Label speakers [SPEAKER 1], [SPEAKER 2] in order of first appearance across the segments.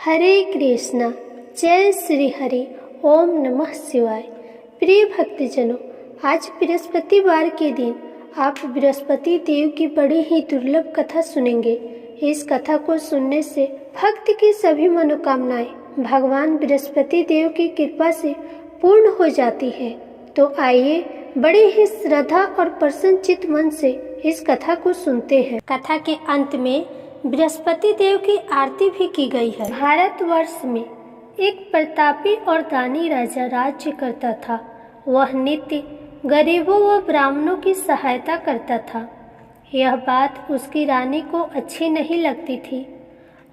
[SPEAKER 1] हरे कृष्णा, जय श्री हरि, ओम नमः शिवाय। प्रिय भक्तजनों, आज बृहस्पतिवार के दिन आप बृहस्पति देव की बड़ी ही दुर्लभ कथा सुनेंगे। इस कथा को सुनने से भक्त की सभी मनोकामनाएं भगवान बृहस्पति देव की कृपा से पूर्ण हो जाती है। तो आइए बड़े ही श्रद्धा और प्रसन्नचित्त मन से इस कथा को सुनते हैं। कथा के अंत में बृहस्पति देव की आरती भी की गई है। भारतवर्ष में एक प्रतापी और दानी राजा राज्य करता था। वह नित्य गरीबों व ब्राह्मणों की सहायता करता था। यह बात उसकी रानी को अच्छी नहीं लगती थी।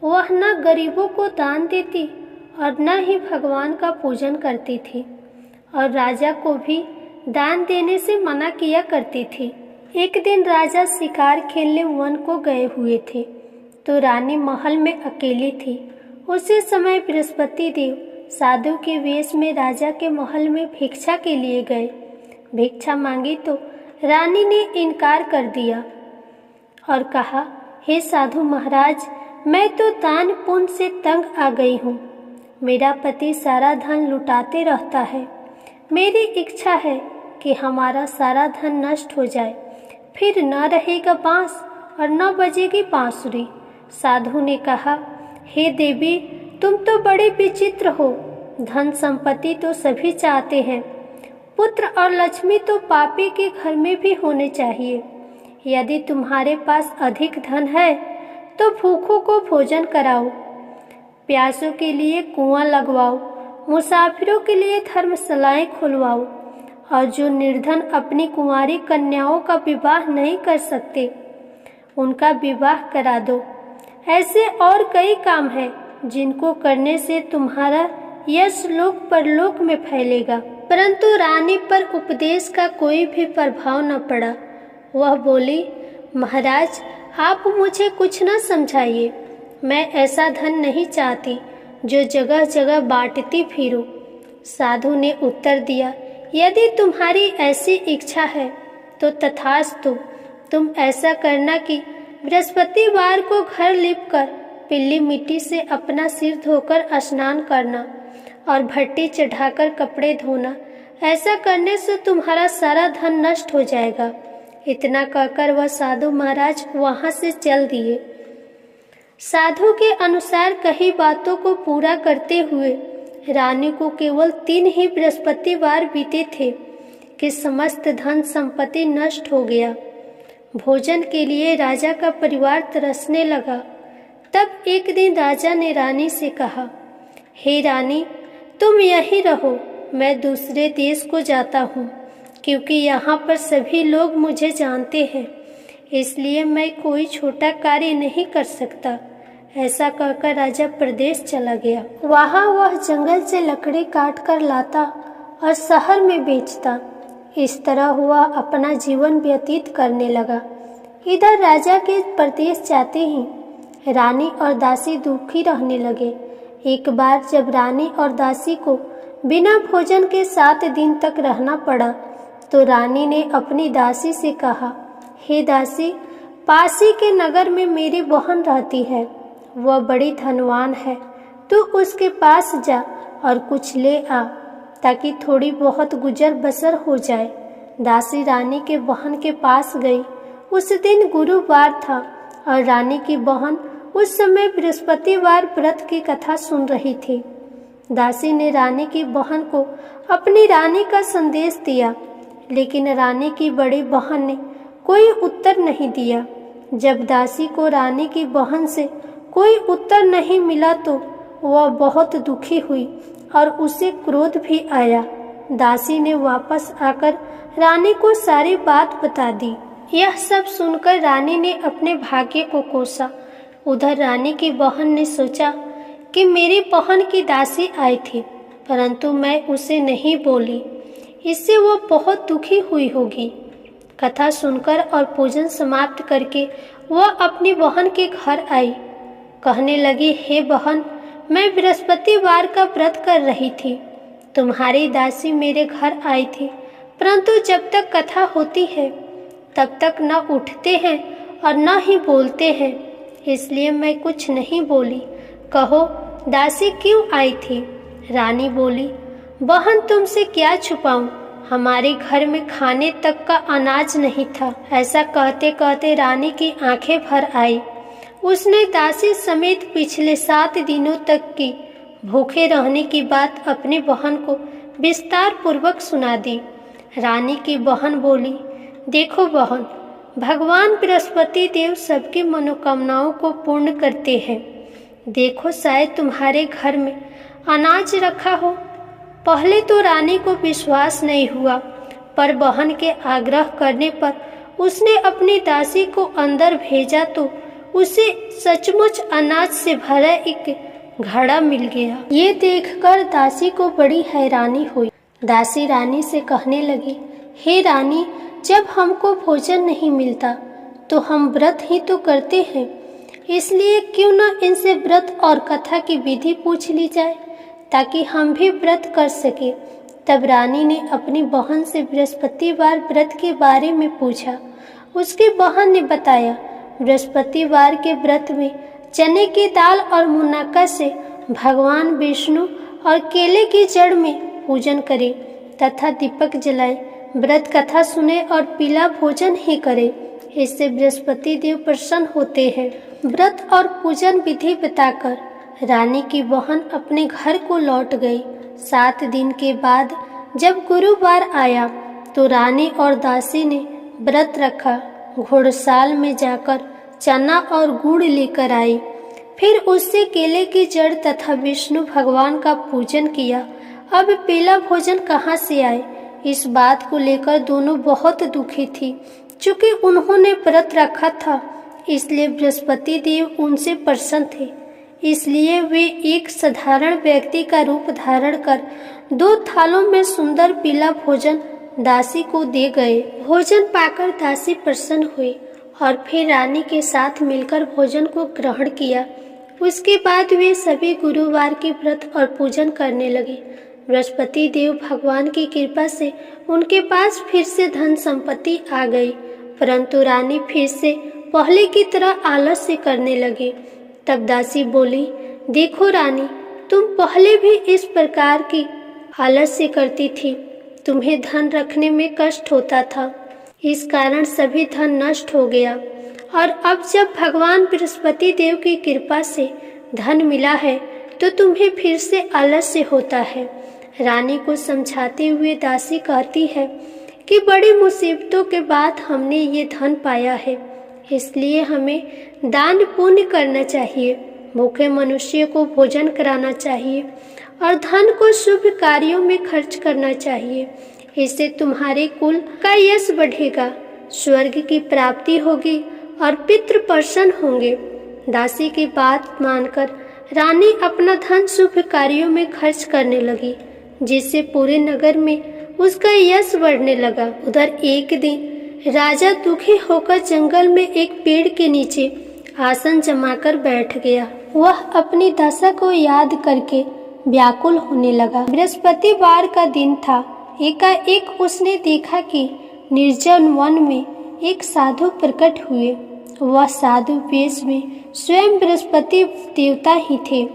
[SPEAKER 1] वह न गरीबों को दान देती और न ही भगवान का पूजन करती थी और राजा को भी दान देने से मना किया करती थी। एक दिन राजा शिकार खेलने वन को गए हुए थे तो रानी महल में अकेली थी। उसी समय बृहस्पति देव साधु के वेश में राजा के महल में भिक्षा के लिए गए। भिक्षा मांगी तो रानी ने इनकार कर दिया और कहा, हे साधु महाराज, मैं तो दान पुण्य से तंग आ गई हूँ। मेरा पति सारा धन लुटाते रहता है। मेरी इच्छा है कि हमारा सारा धन नष्ट हो जाए, फिर न रहेगा बांस और न बजेगी बांसुरी। साधु ने कहा, हे देवी, तुम तो बड़े विचित्र हो। धन संपत्ति तो सभी चाहते हैं। पुत्र और लक्ष्मी तो पापी के घर में भी होने चाहिए। यदि तुम्हारे पास अधिक धन है तो भूखों को भोजन कराओ, प्यासों के लिए कुआं लगवाओ, मुसाफिरों के लिए धर्मशालाएं खुलवाओ और जो निर्धन अपनी कुंवारी कन्याओं का विवाह नहीं कर सकते उनका विवाह करा दो। ऐसे और कई काम हैं जिनको करने से तुम्हारा यश लोक परलोक में फैलेगा। परंतु रानी पर उपदेश का कोई भी प्रभाव न पड़ा। वह बोली, महाराज, आप मुझे कुछ न समझाइए। मैं ऐसा धन नहीं चाहती जो जगह जगह बांटती फिरूं। साधु ने उत्तर दिया, यदि तुम्हारी ऐसी इच्छा है तो तथास्तु। तुम ऐसा करना कि बृहस्पतिवार को घर लीपकर पीली मिट्टी से अपना सिर धोकर स्नान करना और भट्टी चढ़ाकर कपड़े धोना। ऐसा करने से तुम्हारा सारा धन नष्ट हो जाएगा। इतना कहकर वह साधु महाराज वहां से चल दिए। साधु के अनुसार कई बातों को पूरा करते हुए रानी को केवल 3 ही बृहस्पतिवार बीते थे कि समस्त धन संपत्ति नष्ट हो गया। भोजन के लिए राजा का परिवार तरसने लगा। तब एक दिन राजा ने रानी से कहा, हे रानी, तुम यहीं रहो, मैं दूसरे देश को जाता हूँ, क्योंकि यहाँ पर सभी लोग मुझे जानते हैं, इसलिए मैं कोई छोटा कार्य नहीं कर सकता। ऐसा कहकर राजा प्रदेश चला गया। वहाँ वह जंगल से लकड़ी काट कर लाता और शहर में बेचता। इस तरह हुआ अपना जीवन व्यतीत करने लगा। इधर राजा के प्रदेश जाते ही रानी और दासी दुखी रहने लगे। एक बार जब रानी और दासी को बिना भोजन के 7 दिन तक रहना पड़ा तो रानी ने अपनी दासी से कहा, हे दासी, पासी के नगर में मेरी बहन रहती है। वह बड़ी धनवान है। तू उसके पास जा और कुछ ले आ ताकि थोड़ी बहुत गुजर बसर हो जाए। दासी रानी के बहन के पास गई। उस दिन गुरुवार था और रानी की बहन उस समय बृहस्पतिवार व्रत की कथा सुन रही थी। दासी ने रानी की बहन को अपनी रानी का संदेश दिया, लेकिन रानी की बड़ी बहन ने कोई उत्तर नहीं दिया। जब दासी को रानी की बहन से कोई उत्तर नहीं मिला तो वह बहुत दुखी हुई और उसे क्रोध भी आया। दासी ने वापस आकर रानी को सारी बात बता दी। यह सब सुनकर रानी ने अपने भाग्य को कोसा। उधर रानी की बहन ने सोचा कि मेरी बहन की दासी आई थी, परंतु मैं उसे नहीं बोली, इससे वो बहुत दुखी हुई होगी। कथा सुनकर और पूजन समाप्त करके वह अपनी बहन के घर आई। कहने लगी, हे बहन, मैं बृहस्पतिवार का व्रत कर रही थी। तुम्हारी दासी मेरे घर आई थी, परंतु जब तक कथा होती है तब तक न उठते हैं और न ही बोलते हैं, इसलिए मैं कुछ नहीं बोली। कहो दासी क्यों आई थी? रानी बोली, बहन तुमसे क्या छुपाऊं, हमारे घर में खाने तक का अनाज नहीं था। ऐसा कहते कहते रानी की आंखें भर आई। उसने दासी समेत पिछले 7 दिनों तक की भूखे रहने की बात अपनी बहन को विस्तार पूर्वक सुना दी। रानी की बहन बोली, देखो बहन, भगवान बृहस्पति देव सबकी मनोकामनाओं को पूर्ण करते हैं। देखो शायद तुम्हारे घर में अनाज रखा हो। पहले तो रानी को विश्वास नहीं हुआ, पर बहन के आग्रह करने पर उसने अपनी दासी को अंदर भेजा तो उसे सचमुच अनाज से भरा एक घड़ा मिल गया। ये देखकर दासी को बड़ी हैरानी हुई। दासी रानी से कहने लगी, हे रानी, जब हमको भोजन नहीं मिलता तो हम व्रत ही तो करते हैं, इसलिए क्यों न इनसे व्रत और कथा की विधि पूछ ली जाए ताकि हम भी व्रत कर सके। तब रानी ने अपनी बहन से बृहस्पतिवार व्रत के बारे में पूछा। उसकी बहन ने बताया, बृहस्पतिवार के व्रत में चने की दाल और मुनक्का से भगवान विष्णु और केले की जड़ में पूजन करें तथा दीपक जलाएं, व्रत कथा सुने और पीला भोजन ही करें। इससे बृहस्पति देव प्रसन्न होते हैं। व्रत और पूजन विधि बताकर रानी की बहन अपने घर को लौट गई। 7 दिन के बाद जब गुरुवार आया तो रानी और दासी ने व्रत रखा। घोड़साल में जाकर चना और गुड़ लेकर आई। फिर उससे केले की जड़ तथा विष्णु भगवान का पूजन किया। अब पीला भोजन कहाँ से आए, इस बात को लेकर दोनों बहुत दुखी थी। चूंकि उन्होंने व्रत रखा था इसलिए बृहस्पति देव उनसे प्रसन्न थे, इसलिए वे एक साधारण व्यक्ति का रूप धारण कर 2 थालों में सुंदर पीला भोजन दासी को दे गए। भोजन पाकर दासी प्रसन्न हुई और फिर रानी के साथ मिलकर भोजन को ग्रहण किया। उसके बाद वे सभी गुरुवार के व्रत और पूजन करने लगे। बृहस्पति देव भगवान की कृपा से उनके पास फिर से धन संपत्ति आ गई, परंतु रानी फिर से पहले की तरह आलस्य करने लगी। तब दासी बोली, देखो रानी, तुम पहले भी इस प्रकार की आलस्य करती थी। तुम्हें धन रखने में कष्ट होता था, इस कारण सभी धन नष्ट हो गया, और अब जब भगवान बृहस्पति देव की कृपा से धन मिला है तो तुम्हें फिर से आलस्य होता है। रानी को समझाते हुए दासी कहती है कि बड़ी मुसीबतों के बाद हमने ये धन पाया है, इसलिए हमें दान पुण्य करना चाहिए, भूखे मनुष्य को भोजन कराना चाहिए और धन को शुभ कार्यों में खर्च करना चाहिए। इससे तुम्हारे कुल का यश बढ़ेगा, स्वर्ग की प्राप्ति होगी और पितृ प्रसन्न होंगे। दासी की बात मानकर रानी अपना धन शुभ कार्यों में खर्च करने लगी, जिससे पूरे नगर में उसका यश बढ़ने लगा। उधर एक दिन राजा दुखी होकर जंगल में एक पेड़ के नीचे आसन जमाकर बैठ गया। वह अपनी दशा को याद करके व्याकुल होने लगा। बृहस्पतिवार का दिन था। एकाएक उसने देखा कि निर्जन वन में एक साधु प्रकट हुए। वह साधु वेश में स्वयं बृहस्पति देवता ही थे।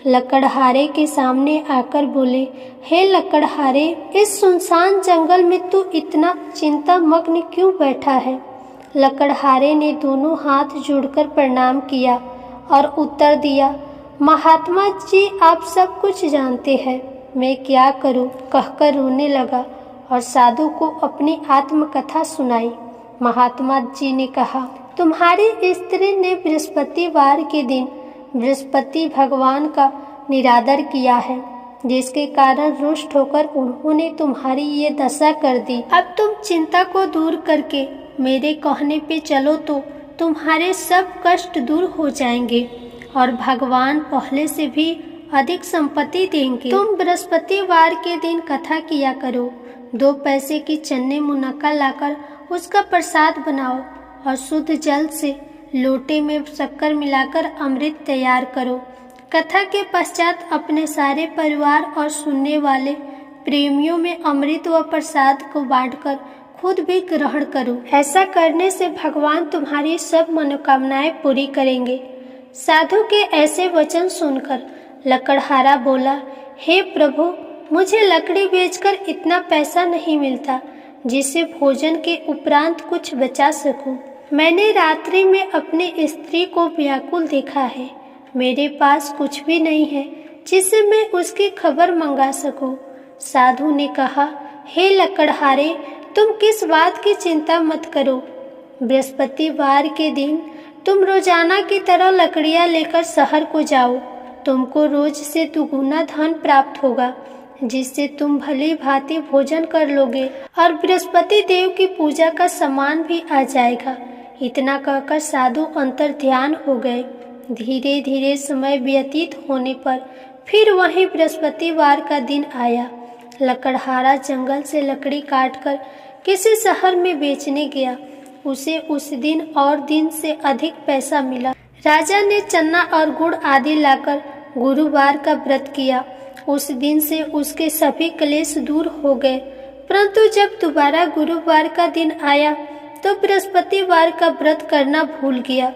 [SPEAKER 1] लकड़हारे के सामने आकर बोले, हे लकड़हारे, इस सुनसान जंगल में तू इतना चिंता मग्न क्यों बैठा है? लकड़हारे ने दोनों हाथ जोड़कर प्रणाम किया और उत्तर दिया, महात्मा जी, आप सब कुछ जानते हैं, मैं क्या करूं? कहकर रोने लगा और साधु को अपनी आत्मकथा सुनाई। महात्मा जी ने कहा, तुम्हारी स्त्री ने बृहस्पतिवार के दिन बृहस्पति भगवान का निरादर किया है, जिसके कारण रुष्ट होकर उन्होंने तुम्हारी ये दशा कर दी। अब तुम चिंता को दूर करके मेरे कहने पे चलो तो तुम्हारे सब कष्ट दूर हो जाएंगे और भगवान पहले से भी अधिक संपत्ति देंगे। तुम बृहस्पतिवार के दिन कथा किया करो। 2 पैसे की चन्ने मुनक्का लाकर उसका प्रसाद बनाओ और शुद्ध जल से लोटे में शक्कर मिलाकर अमृत तैयार करो। कथा के पश्चात अपने सारे परिवार और सुनने वाले प्रेमियों में अमृत व प्रसाद को बांटकर खुद भी ग्रहण करो। ऐसा करने से भगवान तुम्हारी सब मनोकामनाएं पूरी करेंगे। साधु के ऐसे वचन सुनकर लकड़हारा बोला, हे प्रभु, मुझे लकड़ी बेचकर इतना पैसा नहीं मिलता जिससे भोजन के उपरांत कुछ बचा सकूं। मैंने रात्रि में अपनी स्त्री को व्याकुल देखा है। मेरे पास कुछ भी नहीं है जिससे मैं उसकी खबर मंगा सकूं। साधु ने कहा, हे लकड़हारे, तुम किस बात की चिंता मत करो। बृहस्पतिवार के दिन तुम रोजाना की तरह लकड़ियां लेकर शहर को जाओ। तुमको रोज से दुगुना धन प्राप्त होगा, जिससे तुम भली भांति भोजन कर लोगे और बृहस्पति देव की पूजा का सामान भी आ जाएगा। इतना कहकर साधु अंतर ध्यान हो गए। धीरे धीरे समय व्यतीत होने पर फिर वही बृहस्पतिवार का दिन आया। लकड़हारा जंगल से लकड़ी काटकर किसी शहर में बेचने गया। उसे उस दिन और दिन से अधिक पैसा मिला। राजा ने चना और गुड़ आदि लाकर गुरुवार का व्रत किया। उस दिन से उसके सभी क्लेश दूर हो गए। परंतु जब दोबारा गुरुवार का दिन आया तो बृहस्पतिवार का व्रत करना भूल गया,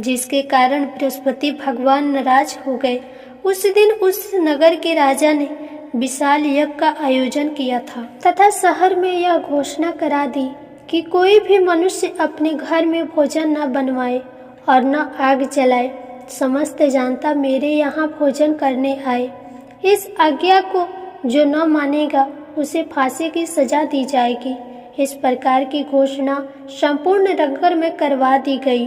[SPEAKER 1] जिसके कारण बृहस्पति भगवान नाराज हो गए। उस दिन उस नगर के राजा ने विशाल यज्ञ का आयोजन किया था तथा शहर में यह घोषणा करा दी कि कोई भी मनुष्य अपने घर में भोजन न बनवाए और न आग जलाए। समस्त जनता मेरे यहाँ भोजन करने आए। इस आज्ञा को जो न मानेगा उसे फांसी की सजा दी जाएगी। इस प्रकार की घोषणा संपूर्ण नगर में करवा दी गई।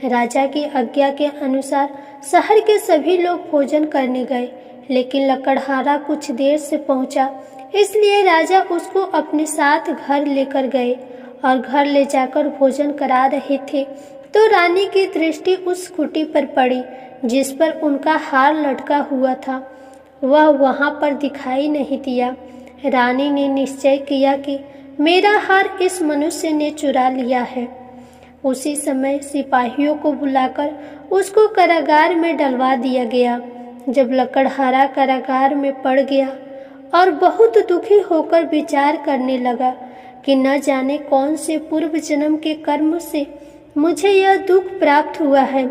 [SPEAKER 1] राजा की आज्ञा के अनुसार शहर के सभी लोग भोजन करने गए, लेकिन लकड़हारा कुछ देर से पहुंचा, इसलिए राजा उसको अपने साथ घर लेकर गए और घर ले जाकर भोजन करा रहे थे तो रानी की दृष्टि उस खूंटी पर पड़ी जिस पर उनका हार लटका हुआ था। वह वहां पर दिखाई नहीं दिया। रानी ने निश्चय किया कि मेरा हार इस मनुष्य ने चुरा लिया है। उसी समय सिपाहियों को बुलाकर उसको कारागार में डलवा दिया गया। जब लकड़हारा कारागार में पड़ गया और बहुत दुखी होकर विचार करने लगा कि न जाने कौन से पूर्व जन्म के कर्म से मुझे यह दुख प्राप्त हुआ है,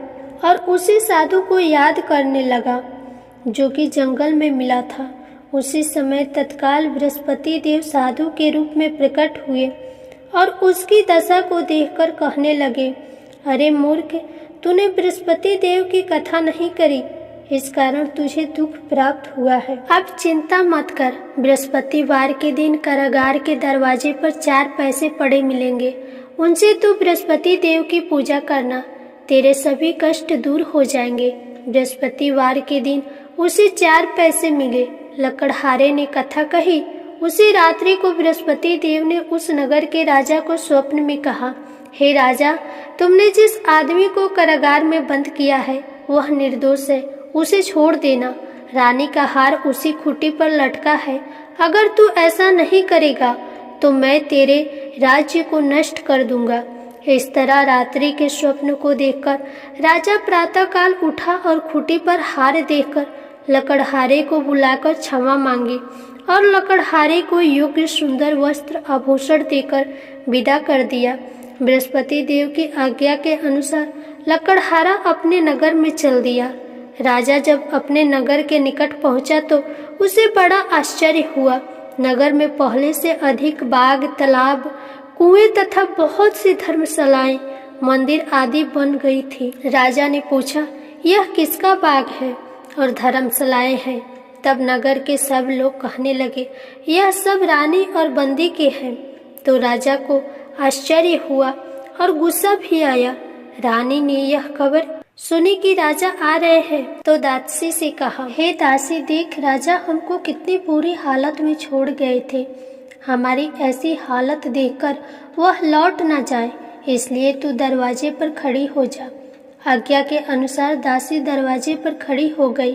[SPEAKER 1] और उसी साधु को याद करने लगा जो कि जंगल में मिला था। उसी समय तत्काल बृहस्पति देव साधु के रूप में प्रकट हुए और उसकी दशा को देखकर कहने लगे, अरे मूर्ख, तूने बृहस्पति देव की कथा नहीं करी, इस कारण तुझे दुख प्राप्त हुआ है। अब चिंता मत कर। बृहस्पतिवार के दिन कारागार के दरवाजे पर 4 पैसे पड़े मिलेंगे। उनसे तू बृहस्पति देव की पूजा करना, तेरे सभी कष्ट दूर हो जाएंगे। बृहस्पतिवार के दिन उसे 4 पैसे मिले। लकड़हारे ने कथा कही। उसी रात्रि को बृहस्पति देव ने उस नगर के राजा को स्वप्न में कहा, हे राजा, तुमने जिस आदमी को कारागार में बंद किया है वह निर्दोष है, उसे छोड़ देना। रानी का हार उसी खूंटी पर लटका है। अगर तू ऐसा नहीं करेगा तो मैं तेरे राज्य को नष्ट कर दूंगा। इस तरह रात्रि के स्वप्न को देखकर राजा प्रातःकाल उठा और खूंटी पर हार देखकर लकड़हारे को बुलाकर क्षमा मांगी और लकड़हारे को योग्य सुंदर वस्त्र आभूषण देकर विदा कर दिया। बृहस्पति देव की आज्ञा के अनुसार लकड़हारा अपने नगर में चल दिया। राजा जब अपने नगर के निकट पहुंचा तो उसे बड़ा आश्चर्य हुआ। नगर में पहले से अधिक बाग, तालाब, कुएं तथा बहुत सी धर्मशालाएं, मंदिर आदि बन गई थी। राजा ने पूछा, यह किसका बाग है और धर्मशालाएं हैं? तब नगर के सब लोग कहने लगे, यह सब रानी और बंदी के हैं। तो राजा को आश्चर्य हुआ और गुस्सा भी आया। रानी ने यह खबर सुनी कि राजा आ रहे हैं तो दासी से कहा, हे दासी, देख, राजा हमको कितनी बुरी हालत में छोड़ गए थे। हमारी ऐसी हालत देखकर वह लौट न जाए, इसलिए तू दरवाजे पर खड़ी हो जा। आज्ञा के अनुसार दासी दरवाजे पर खड़ी हो गई।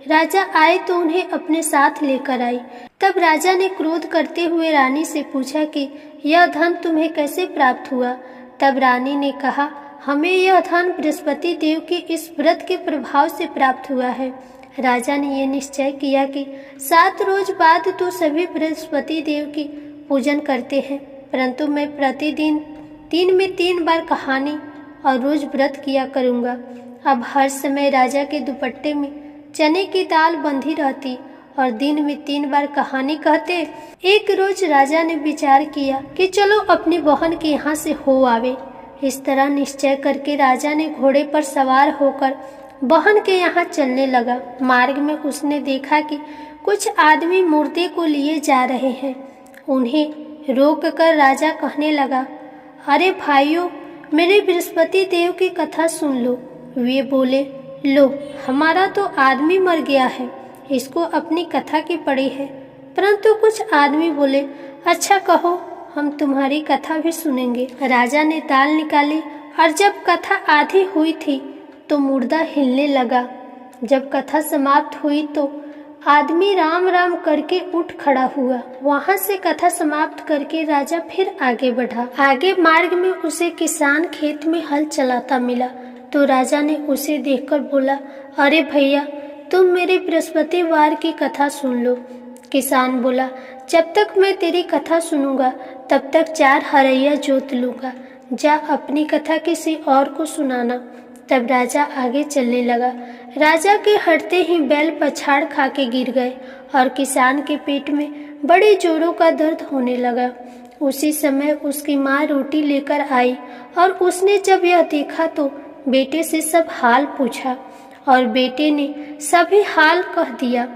[SPEAKER 1] राजा आए तो उन्हें अपने साथ लेकर आई। तब राजा ने क्रोध करते हुए रानी से पूछा कि यह धन तुम्हें कैसे प्राप्त हुआ? तब रानी ने कहा, हमें यह धन बृहस्पति देव के इस व्रत के प्रभाव से प्राप्त हुआ है। राजा ने यह निश्चय किया कि 7 रोज बाद तो सभी बृहस्पति देव की पूजन करते हैं, परंतु मैं प्रतिदिन 3 में 3 बार कहानी और रोज व्रत किया करूँगा। अब हर समय राजा के दुपट्टे में चने की दाल बंधी रहती और दिन में 3 बार कहानी कहते। एक रोज राजा ने विचार किया कि चलो अपनी बहन के यहाँ से हो आवे। इस तरह निश्चय करके राजा ने घोड़े पर सवार होकर बहन के यहाँ चलने लगा। मार्ग में उसने देखा कि कुछ आदमी मुर्दे को लिए जा रहे हैं। उन्हें रोक कर राजा कहने लगा, अरे भाइयों, मेरे बृहस्पति देव की कथा सुन लो। वे बोले, लो, हमारा तो आदमी मर गया है, इसको अपनी कथा की पड़ी है। परंतु कुछ आदमी बोले, अच्छा कहो, हम तुम्हारी कथा भी सुनेंगे। राजा ने दाल निकाली और जब कथा आधी हुई थी तो मुर्दा हिलने लगा। जब कथा समाप्त हुई तो आदमी राम राम करके उठ खड़ा हुआ। वहां से कथा समाप्त करके राजा फिर आगे बढ़ा। आगे मार्ग में उसे किसान खेत में हल चलाता मिला तो राजा ने उसे देखकर बोला, अरे भैया, तुम मेरे बृहस्पतिवार की कथा सुन लो। किसान बोला, जब तक मैं तेरी कथा सुनूंगा तब तक 4 हरैया जोत लूंगा। जा अपनी कथा किसी और को सुनाना। तब राजा आगे चलने लगा। राजा के हटते ही बैल पछाड़ खा के गिर गए और किसान के पेट में बड़े जोरों का दर्द होने लगा। उसी समय उसकी माँ रोटी लेकर आई और उसने जब यह देखा तो बेटे से सब हाल पूछा और बेटे ने सभी हाल कह दिया।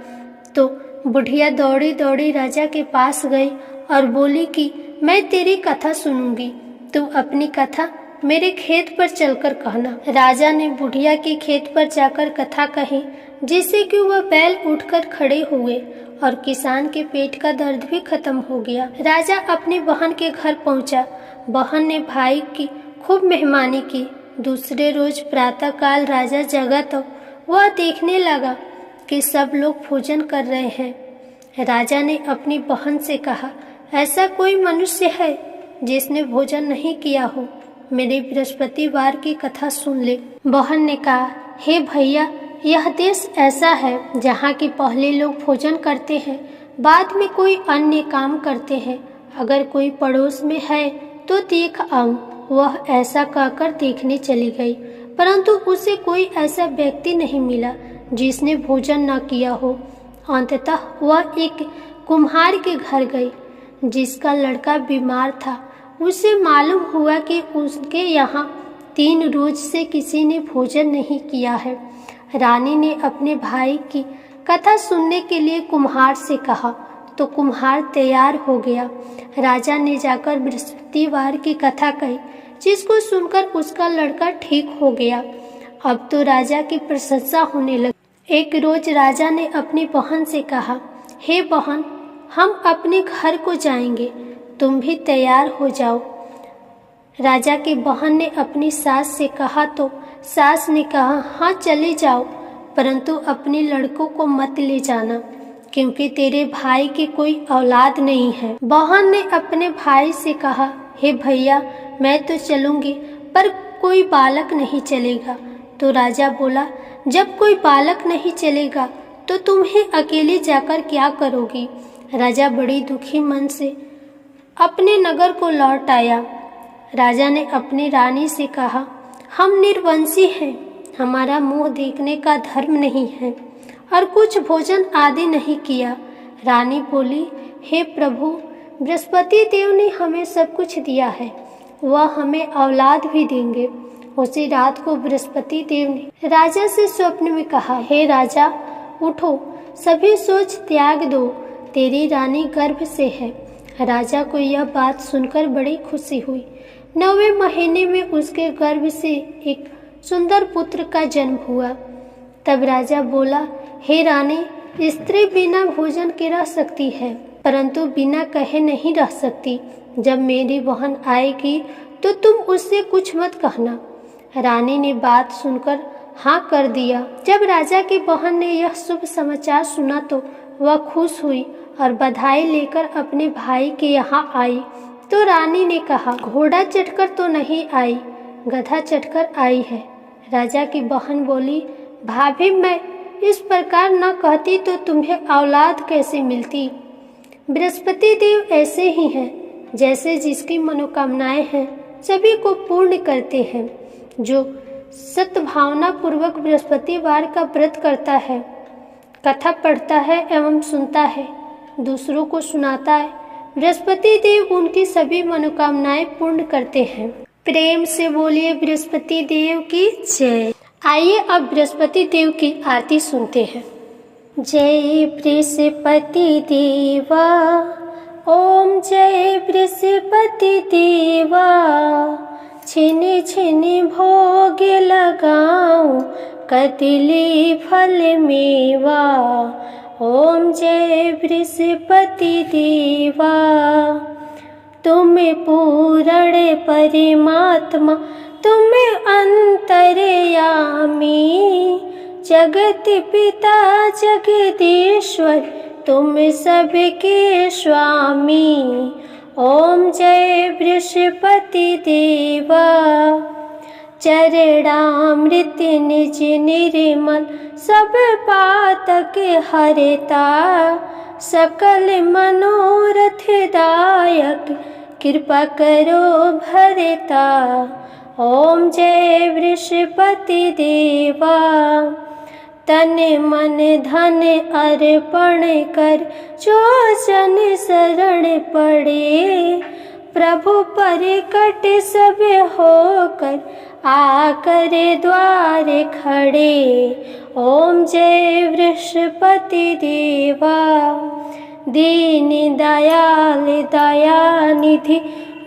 [SPEAKER 1] तो बुढ़िया दौड़ी दौड़ी राजा के पास गई और बोली कि मैं तेरी कथा सुनूंगी, तू अपनी कथा मेरे खेत पर चलकर कहना। राजा ने बुढ़िया के खेत पर जाकर कथा कही, जिससे कि वह बैल उठकर खड़े हुए और किसान के पेट का दर्द भी खत्म हो गया। राजा अपनी बहन के घर पहुंचा। बहन ने भाई की खूब मेहमानी की। दूसरे रोज प्रातःकाल राजा जगा तो वह देखने लगा कि सब लोग भोजन कर रहे हैं। राजा ने अपनी बहन से कहा, ऐसा कोई मनुष्य है जिसने भोजन नहीं किया हो? मेरे बृहस्पतिवार की कथा सुन ले। बहन ने कहा, हे भैया, यह देश ऐसा है जहाँ की पहले लोग भोजन करते हैं, बाद में कोई अन्य काम करते हैं। अगर कोई पड़ोस में है तो देख आऊं। वह ऐसा कहकर देखने चली गई, परंतु उसे कोई ऐसा व्यक्ति नहीं मिला जिसने भोजन न किया हो। अंततः वह एक कुम्हार के घर गई जिसका लड़का बीमार था। उसे मालूम हुआ कि उसके यहाँ 3 रोज से किसी ने भोजन नहीं किया है। रानी ने अपने भाई की कथा सुनने के लिए कुम्हार से कहा तो कुम्हार तैयार हो गया। राजा ने जाकर बृहस्पतिवार की कथा कही, जिसको सुनकर उसका लड़का ठीक हो गया। अब तो राजा की प्रशंसा होने लगी। एक रोज राजा ने अपनी बहन से कहा, हे बहन, हम अपने घर को जाएंगे, तुम भी तैयार हो जाओ। राजा की बहन ने अपनी सास से कहा तो सास ने कहा, हाँ चले जाओ, परंतु अपने लड़कों को मत ले जाना, क्योंकि तेरे भाई की कोई औलाद नहीं है। बहन ने अपने भाई से कहा, हे भैया, मैं तो चलूंगी, पर कोई बालक नहीं चलेगा। तो राजा बोला, जब कोई बालक नहीं चलेगा तो तुम्हें अकेले जाकर क्या करोगी? राजा बड़ी दुखी मन से अपने नगर को लौट आया। राजा ने अपनी रानी से कहा, हम निर्वंशी हैं, हमारा मुंह देखने का धर्म नहीं है और कुछ भोजन आदि नहीं किया। रानी बोली, हे प्रभु, बृहस्पति देव ने हमें सब कुछ दिया है, वह हमें औलाद भी देंगे। उसी रात को बृहस्पति देव ने राजा से स्वप्न में कहा, हे राजा, उठो, सभी सोच त्याग दो, तेरी रानी गर्भ से है। राजा को यह बात सुनकर बड़ी खुशी हुई। 9वें महीने में उसके गर्भ से एक सुंदर पुत्र का जन्म हुआ। तब राजा बोला, हे रानी, स्त्री बिना भोजन के रह सकती है, परंतु बिना कहे नहीं रह सकती। जब मेरी बहन आएगी तो तुम उससे कुछ मत कहना। रानी ने बात सुनकर हाँ कर दिया। जब राजा की बहन ने यह शुभ समाचार सुना तो वह खुश हुई और बधाई लेकर अपने भाई के यहाँ आई। तो रानी ने कहा, घोड़ा चढ़कर तो नहीं आई, गधा चढ़कर आई है। राजा की बहन बोली, भाभी, मैं इस प्रकार न कहती तो तुम्हें औलाद कैसे मिलती? बृहस्पति देव ऐसे ही हैं, जैसे जिसकी मनोकामनाएं हैं सभी को पूर्ण करते हैं। जो सत्भावना पूर्वक बृहस्पतिवार का व्रत करता है कथा पढ़ता है एवं सुनता है, दूसरों को सुनाता है, बृहस्पति देव उनकी सभी मनोकामनाएं पूर्ण करते हैं। प्रेम से बोलिए बृहस्पति देव की जय। आइए अब बृहस्पति देव की आरती सुनते हैं। जय बृहस्पति देवा, ओम जय बृहस्पति देवा, छिन छिन भोग लगाऊं कदली फल मेवा। ओम जय बृहस्पति देवा, तुम पूर्ण परमात्मा, तुम अंतर्यामी, जगत पिता जगदीश्वर, तुम सबके स्वामी। ओम जय बृहस्पति देवा, चरणामृत निज निर्मल, सब पातक हरता, सकल मनोरथ दायक, कृपा करो भरता। ओम जय बृहस्पति देवा, तन मन धन अर्पण कर, जो जन शरण पड़े, प्रभु प्रकट सब होकर, आकर द्वार खड़े। ओम जय बृहस्पति देवा, दीन दयाल दयानिधि,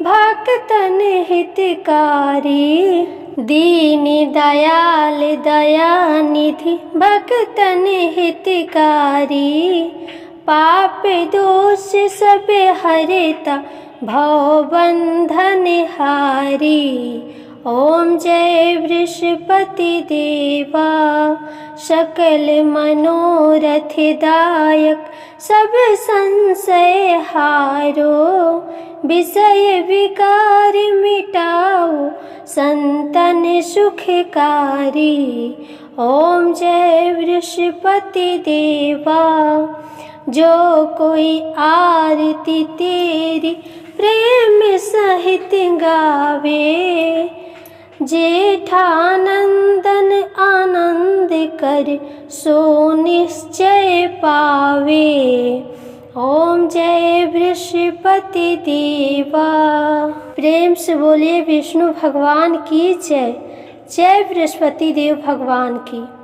[SPEAKER 1] भक्तन हितकारी, दीन दयाल दयानिधि, भक्तन हितकारी, पाप दोष सब हरता, भव बंधन हारी। ओम जय बृहस्पति देवा, सकल मनोरथ दायक, सब संशय हारो, विषय विकार मिटाओ, संतन सुखकारी। ओम जय बृहस्पति देवा, जो कोई आरती तेरी प्रेम सहित गावे, जेठानंदन आनंद कर, सो निश्चय पावे। ओम जय बृहस्पति देवा। प्रेम से बोलिए विष्णु भगवान की जय। जय बृहस्पति देव भगवान की।